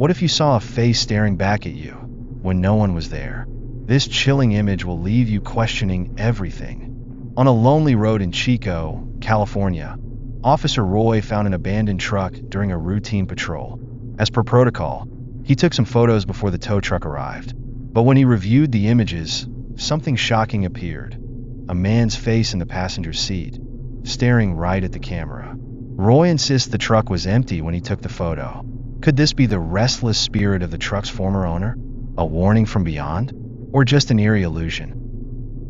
What if you saw a face staring back at you when no one was there? This chilling image will leave you questioning everything. On a lonely road in Chico, California, Officer Roy found an abandoned truck during a routine patrol. As per protocol, he took some photos before the tow truck arrived. But when he reviewed the images, something shocking appeared. A man's face in the passenger seat, staring right at the camera. Roy insists the truck was empty when he took the photo. Could this be the restless spirit of the truck's former owner? A warning from beyond? Or just an eerie illusion?